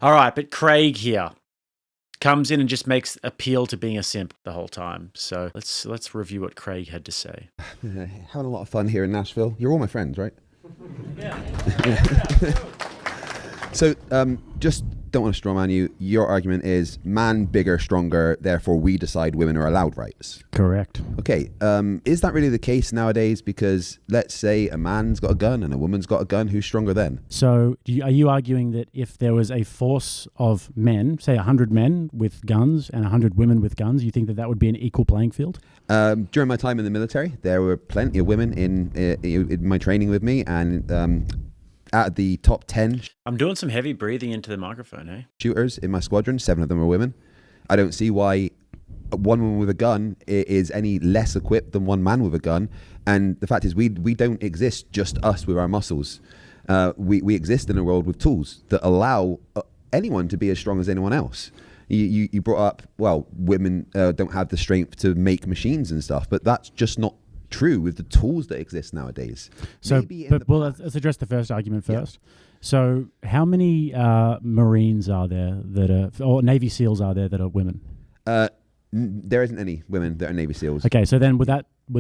All right, but Craig here comes in and just makes appeal to being a simp the whole time. So let's review what Craig had to say. Having a lot of fun here in Nashville. You're all my friends, right? Yeah. So, just don't want to strawman you. Your argument is man bigger, stronger, therefore we decide women are allowed rights. Correct. Okay, is that really the case nowadays? Because let's say a man's got a gun and a woman's got a gun, who's stronger then? So are you arguing that if there was a force of men, say 100 men with guns and 100 women with guns, you think that would be an equal playing field? During my time in the military, there were plenty of women in my training with me, and out of the top 10 I'm doing some heavy breathing into the microphone, eh? shooters in my squadron, 7 of them were women. I don't see why one woman with a gun is any less equipped than one man with a gun. And the fact is, we don't exist just us with our muscles. We exist in a world with tools that allow anyone to be as strong as anyone else. You brought up, well, women don't have the strength to make machines and stuff, but that's just not true with the tools that exist nowadays. So, let's address the first argument first. Yeah. So, how many Marines are there or Navy SEALs are there that are women? There isn't any women that are Navy SEALs. Okay, so then would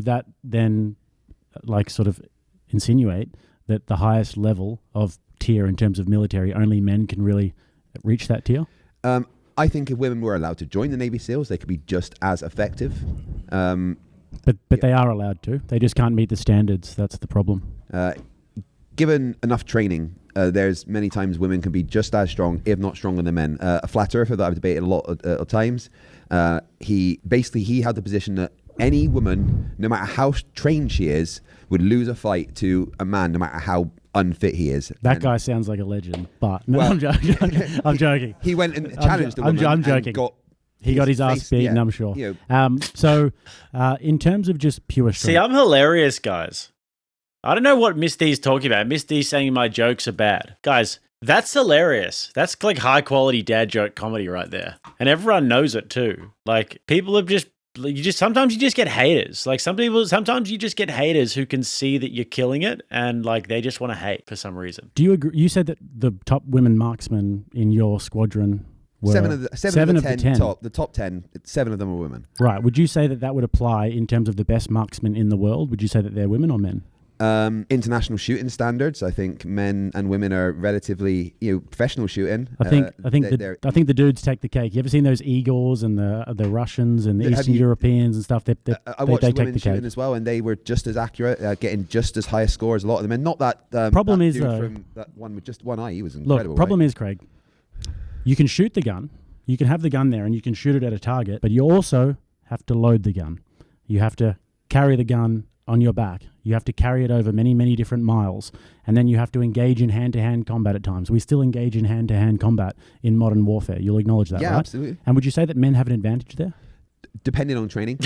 that then like sort of insinuate that the highest level of tier in terms of military, only men can really reach that tier? I think if women were allowed to join the Navy SEALs, they could be just as effective. But they are allowed to. They just can't meet the standards. That's the problem. Given enough training, there's many times women can be just as strong, if not stronger than men. A flat earther that I've debated a lot of times, he had the position that any woman, no matter how trained she is, would lose a fight to a man, no matter how unfit he is. That guy sounds like a legend, but no, well, I'm joking. I'm joking. He went and challenged the woman. I'm joking. He got his ass beaten, I'm sure. So, in terms of just pure strength. See, I'm hilarious, guys. I don't know what Miss D's talking about. Miss D's saying my jokes are bad. Guys, that's hilarious. That's like high-quality dad joke comedy right there. And everyone knows it too. Like, people have sometimes you just get haters. Like, sometimes you just get haters who can see that you're killing it and, like, they just want to hate for some reason. Do you agree? You said that the top women marksmen in your squadron were 7 of the 10. The top 10, 7 of them are women. Right. Would you say that would apply in terms of the best marksmen in the world? Would you say that they're women or men? International shooting standards, I think men and women are relatively, professional shooting. I think the dudes take the cake. You ever seen those Eagles and the Russians and the Eastern Europeans and stuff? I watched the women shooting as well, and they were just as accurate, getting just as high a score as a lot of them. And not that problem that is dude though, from that one with just one eye, he was incredible. Look, problem is, Craig, you can shoot the gun, you can have the gun there, and you can shoot it at a target, but you also have to load the gun. You have to carry the gun on your back. You have to carry it over many, many different miles. And then you have to engage in hand-to-hand combat at times. We still engage in hand-to-hand combat in modern warfare. You'll acknowledge that, right? Yeah, absolutely. And would you say that men have an advantage there? Depending on training.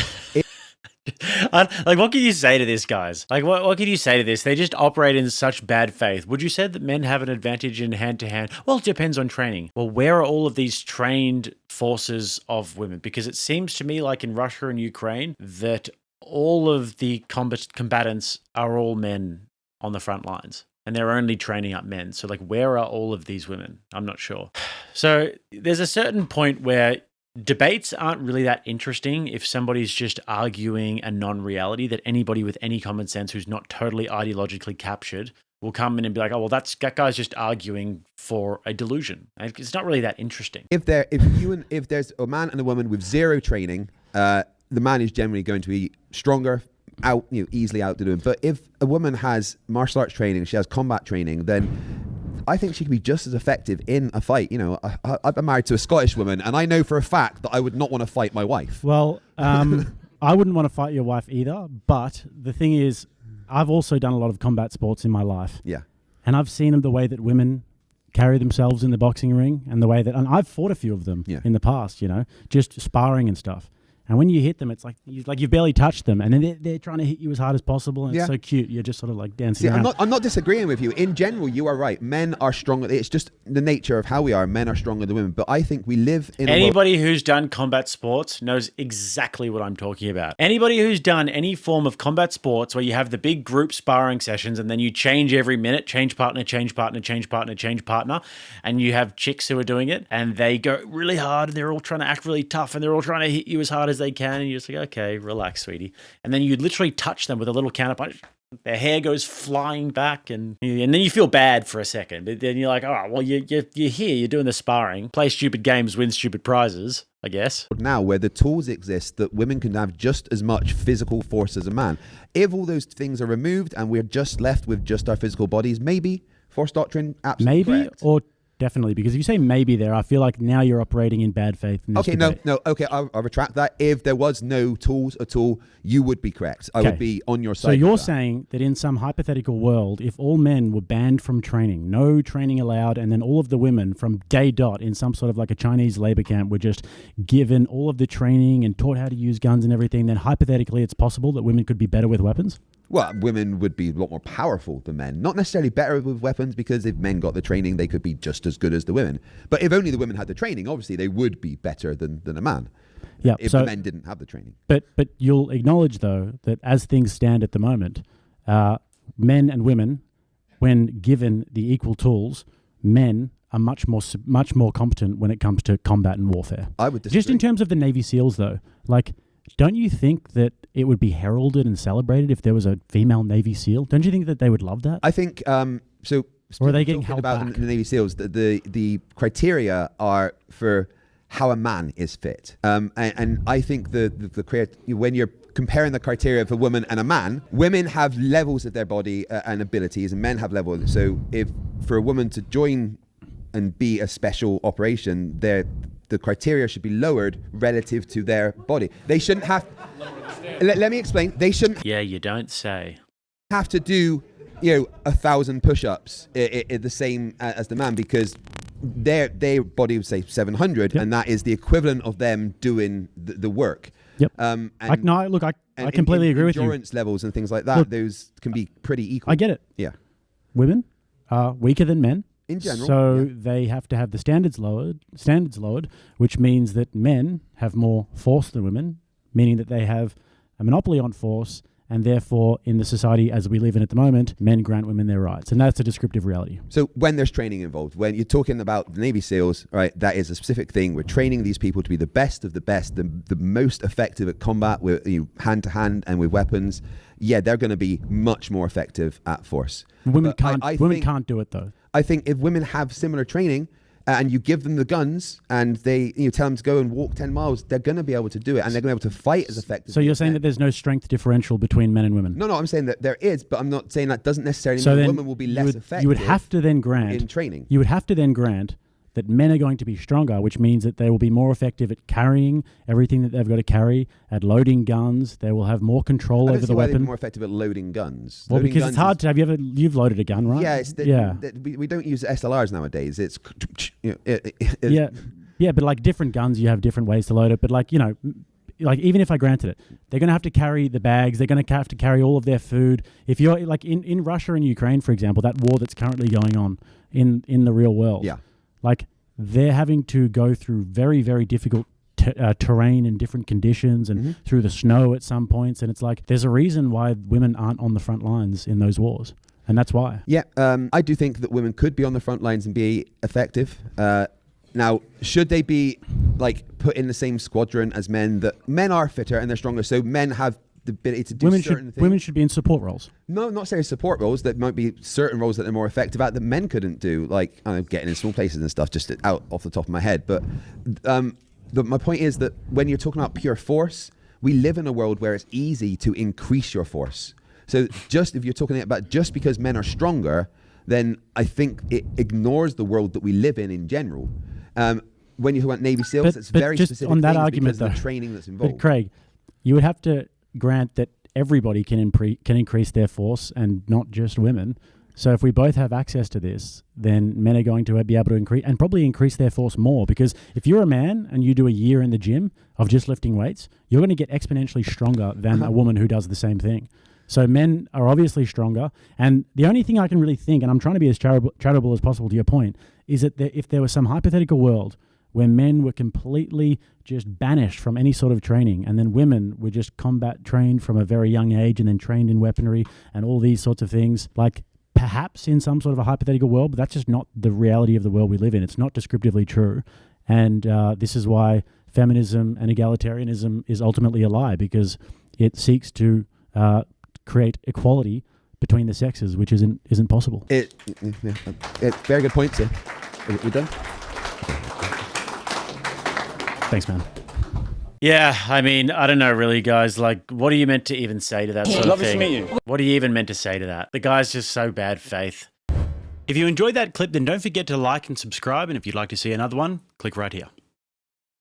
Like, what can you say to this, guys? Like, what can you say to this? They just operate in such bad faith. Would you say that men have an advantage in hand-to-hand? Well, it depends on training. Well, where are all of these trained forces of women? Because it seems to me like in Russia and Ukraine that all of the combatants are all men on the front lines, and they're only training up men. So, like, where are all of these women? I'm not sure. So there's a certain point where debates aren't really that interesting if somebody's just arguing a non-reality that anybody with any common sense who's not totally ideologically captured will come in and be like, oh, well, that guy's just arguing for a delusion. And it's not really that interesting. If there's a man and a woman with zero training, the man is generally going to be stronger, easily out to do him. But if a woman has martial arts training, she has combat training, then I think she can be just as effective in a fight. I've been married to a Scottish woman, and I know for a fact that I would not want to fight my wife. Well, I wouldn't want to fight your wife either. But the thing is, I've also done a lot of combat sports in my life. Yeah. And I've seen the way that women carry themselves in the boxing ring, and the way that, and I've fought a few of them in the past, just sparring and stuff. And when you hit them, it's like you've barely touched them, and then they're trying to hit you as hard as possible, and it's so cute. You're just sort of like dancing around. I'm not disagreeing with you. In general, you are right. Men are stronger. It's just the nature of how we are. Men are stronger than women. But I think we live in anybody who's done combat sports knows exactly what I'm talking about. Anybody who's done any form of combat sports where you have the big group sparring sessions and then you change every minute, change partner, change partner, change partner, change partner, and you have chicks who are doing it and they go really hard and they're all trying to act really tough and they're all trying to hit you as hard as they can, and you're just like, okay, relax, sweetie. And then you literally touch them with a little counterpunch. Their hair goes flying back, and then you feel bad for a second. But then you're like, oh, well, you're here, you're doing the sparring. Play stupid games, win stupid prizes, I guess. Now where the tools exist that women can have just as much physical force as a man. If all those things are removed and we're just left with just our physical bodies, maybe force doctrine, absolutely correct. Or definitely, because if you say maybe there, I feel like now you're operating in bad faith. Okay, no, okay, I'll retract that. If there was no tools at all, you would be correct. I would be on your side. So you're saying that in some hypothetical world, if all men were banned from training, no training allowed, and then all of the women from day dot in some sort of like a Chinese labor camp were just given all of the training and taught how to use guns and everything, then hypothetically it's possible that women could be better with weapons? Well, women would be a lot more powerful than men. Not necessarily better with weapons, because if men got the training, they could be just as good as the women. But if only the women had the training, obviously they would be better than a man. Yeah, if the men didn't have the training. But you'll acknowledge, though, that as things stand at the moment, men and women, when given the equal tools, men are much more competent when it comes to combat and warfare. I would disagree. Just in terms of the Navy SEALs, though, like, don't you think that it would be heralded and celebrated if there was a female Navy SEAL? Don't you think that they would love that? I think so. Or are they getting held about back? The Navy SEALs? The criteria are for how a man is fit, and I think when you're comparing the criteria for women and a man, women have levels of their body and abilities, and men have levels. So if for a woman to join and be a special operation, the criteria should be lowered relative to their body. They shouldn't have. Let me explain. They shouldn't. Yeah, you don't say. Have to do 1,000 push-ups the same as the man, because their body would say 700, and that is the equivalent of them doing the work. Yep. I completely agree with you. Endurance levels and things like that, those can be pretty equal. I get it. Yeah. Women are weaker than men. In general. So they have to have the standards lowered, which means that men have more force than women, meaning that they have a monopoly on force, and therefore, in the society as we live in at the moment, men grant women their rights. And that's a descriptive reality. So when there's training involved, when you're talking about the Navy SEALs, right, that is a specific thing. We're training these people to be the best of the best, the most effective at combat with hand-to-hand and with weapons. Yeah, they're going to be much more effective at force. Women can't do it, though. I think if women have similar training and you give them the guns and they tell them to go and walk 10 miles, they're going to be able to do it, and they're going to be able to fight as effectively. So you're saying that there's no strength differential between men and women? No, I'm saying that there is, but I'm not saying that doesn't necessarily mean women will be less effective. You would have to then grant in training. You would have to then grant that men are going to be stronger, which means that they will be more effective at carrying everything that they've got to carry, at loading guns. They will have more control over the weapon. They'd be more effective at loading guns. Well, because it's hard to have. You've loaded a gun, right? Yeah, we don't use SLRs nowadays. It's but like different guns, you have different ways to load it. But like even if I granted it, they're going to have to carry the bags. They're going to have to carry all of their food. If you're like in Russia and Ukraine, for example, that war that's currently going on in the real world. Yeah. Like, they're having to go through very, very difficult terrain and different conditions, and through the snow at some points. And it's like, there's a reason why women aren't on the front lines in those wars. And that's why. Yeah, I do think that women could be on the front lines and be effective. Now, should they be put in the same squadron as men? That men are fitter and they're stronger, so men have the ability to do certain things. Women should be in support roles. No, not necessarily support roles. That might be certain roles that they're more effective at that men couldn't do, like getting in small places and stuff, just out off the top of my head. But my point is that when you're talking about pure force, we live in a world where it's easy to increase your force. So if you're talking about just because men are stronger, then I think it ignores the world that we live in general. When you talk about Navy SEALs, it's very just specific on that things argument, because of the training that's involved. But Craig, you would have to grant that everybody can increase their force and not just women. So if we both have access to this, then men are going to be able to increase their force more. Because if you're a man and you do a year in the gym of just lifting weights, you're going to get exponentially stronger than a woman who does the same thing. So men are obviously stronger. And the only thing I can really think, and I'm trying to be as charitable as possible to your point, is that if there was some hypothetical world where men were completely just banished from any sort of training, and then women were just combat trained from a very young age and then trained in weaponry and all these sorts of things, like perhaps in some sort of a hypothetical world, but that's just not the reality of the world we live in. It's not descriptively true. And this is why feminism and egalitarianism is ultimately a lie, because it seeks to create equality between the sexes, which isn't possible. Very good points here. We're done. Thanks, man. Yeah, I mean, I don't know really, guys. Like, what are you meant to even say to that sort of Love thing? to meet you. What are you even meant to say to that? The guy's just so bad faith. If you enjoyed that clip, then don't forget to like and subscribe. And if you'd like to see another one, click right here.